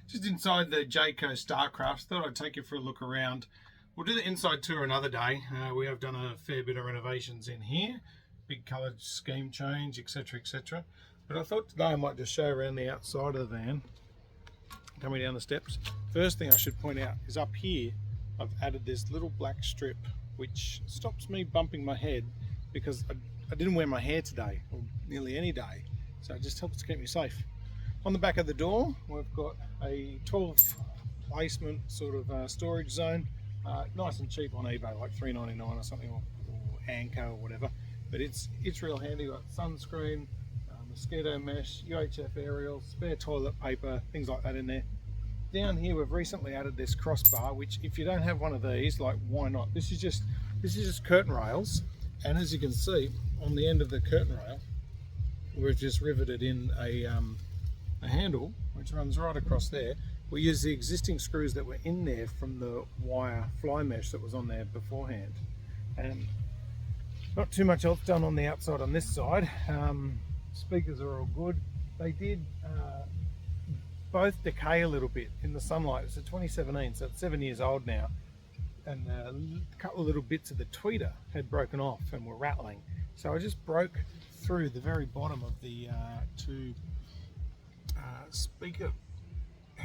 Just inside the Jayco StarCraft. Thought I'd take you for a look around. We'll do the inside tour another day. We have done a fair bit of renovations in here. Big colour scheme change, etc, etc. But I thought today I might just show around the outside of the van. Coming down the steps. First thing I should point out is up here I've added this little black strip which stops me bumping my head because I didn't wear my hair today, or nearly any day. So it just helps to keep me safe. On the back of the door, we've got a 12 placement sort of storage zone. Nice and cheap on eBay, like $3.99 or something, or Anco or whatever. But it's real handy. Got sunscreen, mosquito mesh, UHF aerial, spare toilet paper, things like that in there. Down here we've recently added this crossbar, which if you don't have one of these, like, why not? This is just curtain rails, and as you can see on the end of the curtain rail, we've just riveted in a handle which runs right across there. We use the existing screws that were in there from the wire fly mesh that was on there beforehand. And not too much else done on the outside on this side. Speakers are all good. They did both decay a little bit in the sunlight. It's a 2017, so it's 7 years old now. And a couple of little bits of the tweeter had broken off and were rattling. So I just broke through the very bottom of the two speaker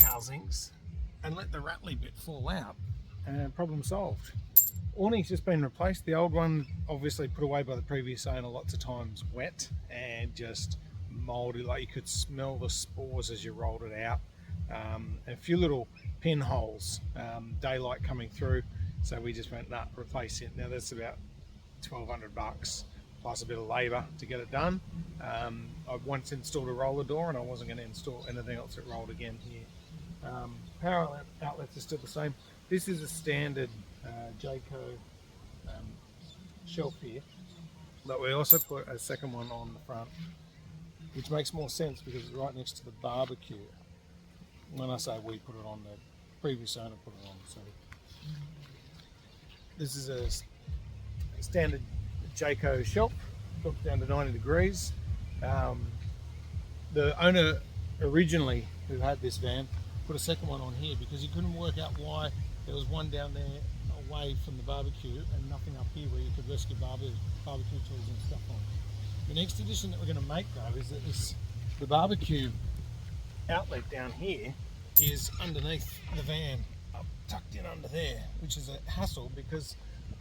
housings and let the rattly bit fall out, and problem solved. Awning's just been replaced. The old one obviously put away by the previous owner, lots of times wet and just mouldy, like you could smell the spores as you rolled it out. A few little pinholes, daylight coming through, so we just went, nah, replace it. Now that's about $1,200 plus a bit of labour to get it done. I once installed a roller door and I wasn't going to install anything else that rolled again here. Power outlets are still the same. This is a standard Jayco shelf here, but we also put a second one on the front, which makes more sense because it's right next to the barbecue. When I say we put it on, the previous owner put it on. So this is a standard Jayco shelf, drops down to 90 degrees. The owner originally, who had this van, put a second one on here because he couldn't work out why there was one down there away from the barbecue and nothing up here where you could rescue barbecue tools and stuff on. The next addition that we're going to make though is that the barbecue outlet down here is underneath the van, tucked in under there, which is a hassle because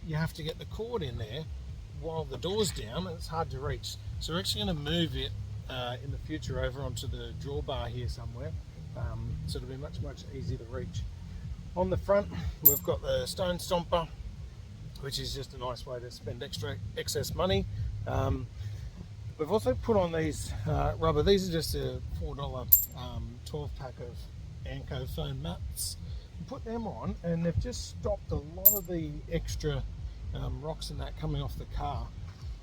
you have to get the cord in there while the door's down and it's hard to reach. So we're actually going to move it in the future over onto the drawbar here somewhere, so it'll be much easier to reach. On the front we've got the stone stomper, which is just a nice way to spend excess money. We've also put on these rubber, these are just a $4 12 pack of Anco foam mats. We put them on and they've just stopped a lot of the extra rocks and that coming off the car.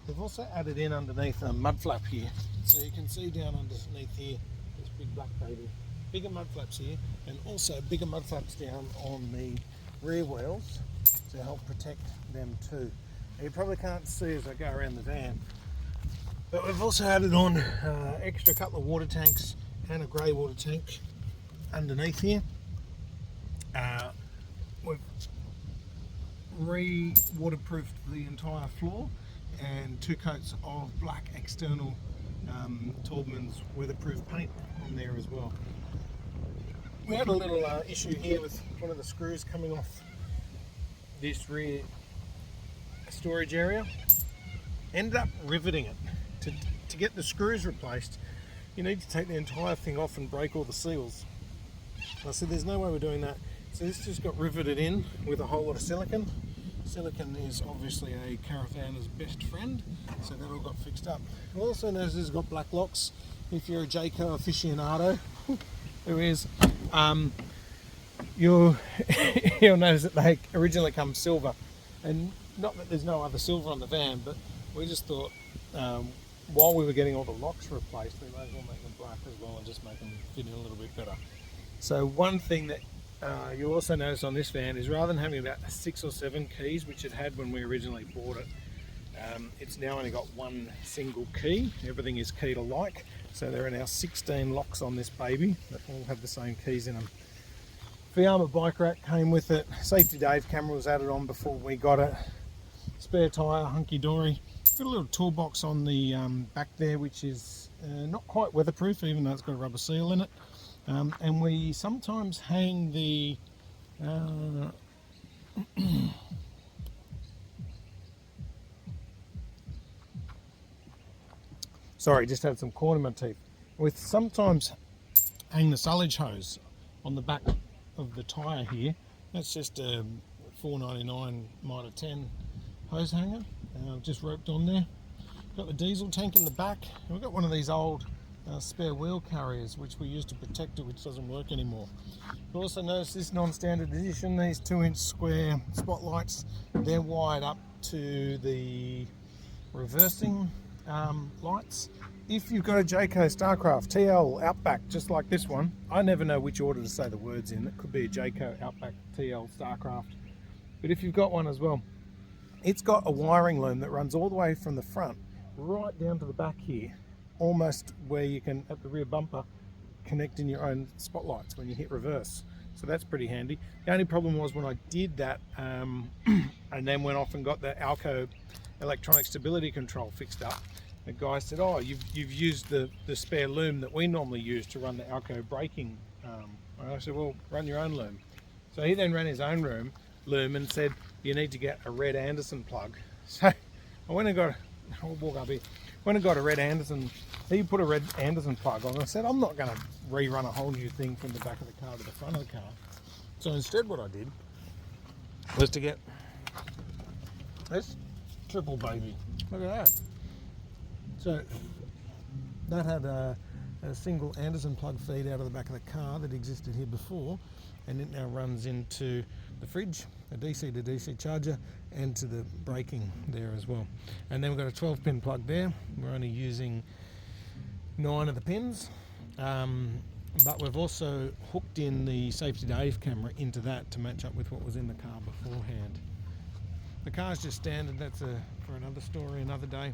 We've also added in underneath a mud flap here, so you can see down underneath here this big black baby. Bigger mud flaps here, and also bigger mud flaps down on the rear wheels to help protect them too. Now, you probably can't see as I go around the van, but we've also added on extra couple of water tanks and a grey water tank underneath here. We've re-waterproofed the entire floor and 2 coats of black external Taubman's weatherproof paint on there as well. We had a little issue here with one of the screws coming off this rear storage area. Ended up riveting it. To get the screws replaced, you need to take the entire thing off and break all the seals. I said there's no way we're doing that, so this just got riveted in with a whole lot of silicone. Silicone is obviously a caravanner's best friend, so that all got fixed up. You'll also notice it's got black locks. If you're a Jayco aficionado, who is, you'll notice that they originally come silver, and not that there's no other silver on the van, but we just thought while we were getting all the locks replaced, we might as well make them black as well and just make them fit in a little bit better. So one thing that you'll also notice on this van is rather than having about 6 or 7 keys, which it had when we originally bought it, it's now only got one single key. Everything is keyed alike, so there are now 16 locks on this baby that all have the same keys in them. Fiamma bike rack came with it. Safety Dave camera was added on before we got it. Spare tyre, hunky-dory. Got a little toolbox on the back there, which is not quite weatherproof, even though it's got a rubber seal in it. And we sometimes hang the sorry, just had some corn in my teeth. We sometimes hang the silage hose on the back of the tyre here. That's just a $4.99 Mitre 10 hose hanger, just roped on there. Got the diesel tank in the back, and we've got one of these old spare wheel carriers which we used to protect it, which doesn't work anymore. You'll also notice this non-standard edition, these 2-inch square spotlights, they're wired up to the reversing lights. If you've got a Jayco StarCraft TL Outback just like this one, I never know which order to say the words in. It could be a Jayco Outback TL StarCraft, but if you've got one as well, it's got a wiring loom that runs all the way from the front right down to the back here, almost where you can, at the rear bumper, connect in your own spotlights when you hit reverse. So that's pretty handy. The only problem was when I did that and then went off and got the Alco electronic stability control fixed up, the guy said, oh, you've used the spare loom that we normally use to run the Alco braking. And I said, well, run your own loom. So he then ran his own loom and said, you need to get a red Anderson plug. So I went and got, I'll walk up here, went and got a red Anderson. He put a red Anderson plug on. I said, I'm not going to rerun a whole new thing from the back of the car to the front of the car. So instead what I did was to get this triple baby. Look at that. So that had a single Anderson plug feed out of the back of the car that existed here before, and it now runs into the fridge, a DC to DC charger, and to the braking there as well. And then we've got a 12-pin plug there. We're only using 9 of the pins, but we've also hooked in the Safety Dave camera into that to match up with what was in the car beforehand. The car's just standard. That's for another story, another day.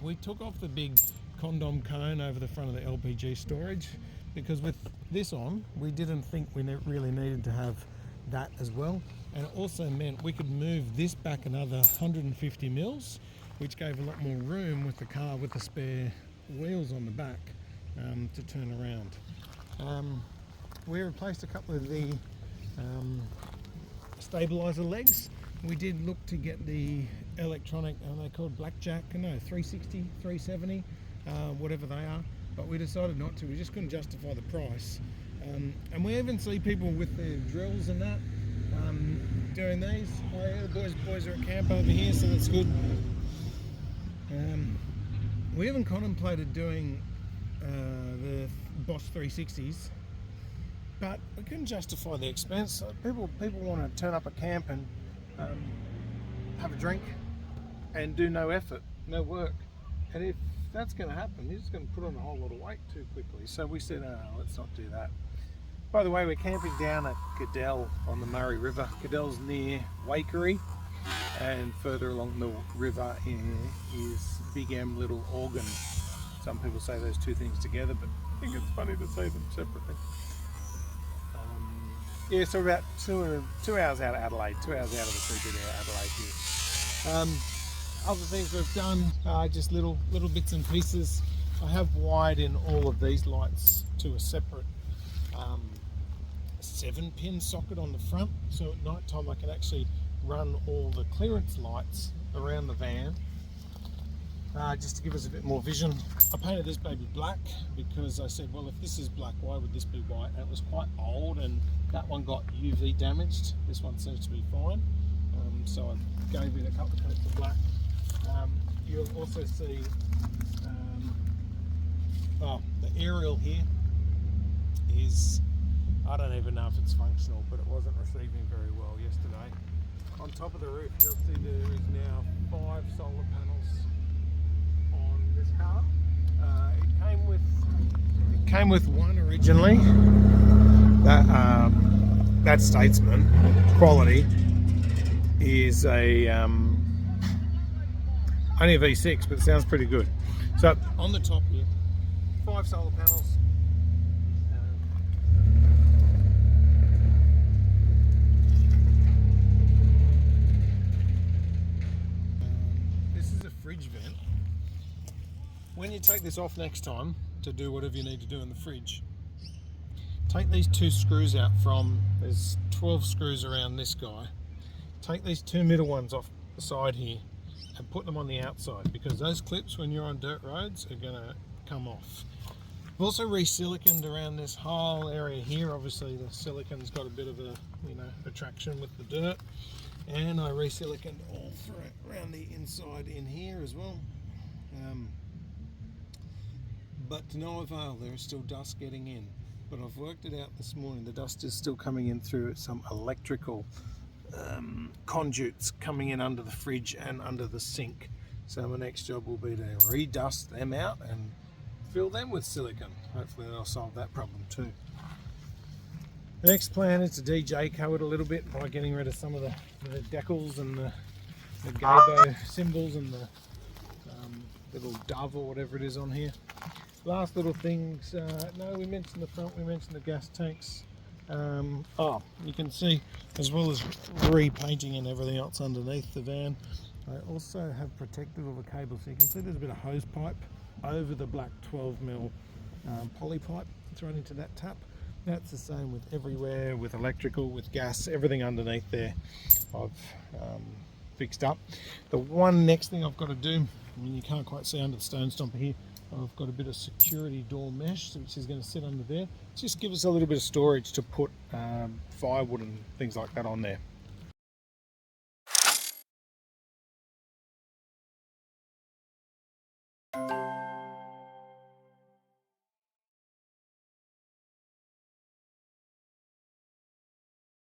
We took off the big condom cone over the front of the LPG storage because with this on, we didn't think we really needed to have that as well. And it also meant we could move this back another 150 mils, which gave a lot more room with the car with the spare wheels on the back to turn around. We replaced a couple of the stabilizer legs. We did look to get the electronic, they're called blackjack, no, 360, 370, whatever they are, but we decided not to. We just couldn't justify the price. And we even see people with their drills and that doing these. Oh yeah, the boys are at camp over here, so that's good. We haven't contemplated doing the Bosch 360s, but we couldn't justify the expense. People want to turn up at camp and have a drink and do no effort, no work. And if that's going to happen, you're just going to put on a whole lot of weight too quickly. So we said, oh, let's not do that. By the way, we're camping down at Cadell on the Murray River. Cadell's near Waikery, and further along the river is Big M, Little Organ. Some people say those two things together, but I think it's funny to say them separately. Yeah, so about two hours out of Adelaide, 2 hours out of the CBD of Adelaide here. Other things we've done, just little bits and pieces. I have wired in all of these lights to a separate 7-pin socket on the front, so at night time I can actually run all the clearance lights around the van, just to give us a bit more vision. I painted this baby black because I said, well, if this is black, why would this be white? And it was quite old, and that one got UV damaged. This one seems to be fine, so I gave it a couple of coats of black. You'll also see the aerial here is, I don't even know if it's functional, but it wasn't receiving very well yesterday. On top of the roof, you'll see there is now 5 solar panels on this car. It came with one originally. That Statesman quality is only a V6, but it sounds pretty good. So on the top here, 5 solar panels. you take this off next time to do whatever you need to do in the fridge, take these 2 screws out from, there's 12 screws around this guy. Take these 2 middle ones off the side here and put them on the outside, because those clips when you're on dirt roads are going to come off. I've also re-siliconed around this whole area here. Obviously the silicon's got a bit of a, you know, attraction with the dirt, and I re-siliconed all through around the inside in here as well. But to no avail, there is still dust getting in. But I've worked it out this morning, the dust is still coming in through some electrical conduits coming in under the fridge and under the sink. So my next job will be to re-dust them out and fill them with silicone. Hopefully that'll solve that problem too. The next plan is to de-Jayco it a little bit by getting rid of some of the decals and the Jayco symbols and the little dove or whatever it is on here. Last little things, no, we mentioned the front, we mentioned the gas tanks. You can see, as well as repainting and everything else underneath the van, I also have protective of a cable, so you can see there's a bit of hose pipe over the black 12mm poly pipe that's running to that tap. That's the same with everywhere, with electrical, with gas, everything underneath there I've fixed up. The one next thing I've got to do, I mean, you can't quite see under the stone stomper here, I've got a bit of security door mesh which is going to sit under there. Just give us a little bit of storage to put firewood and things like that on there.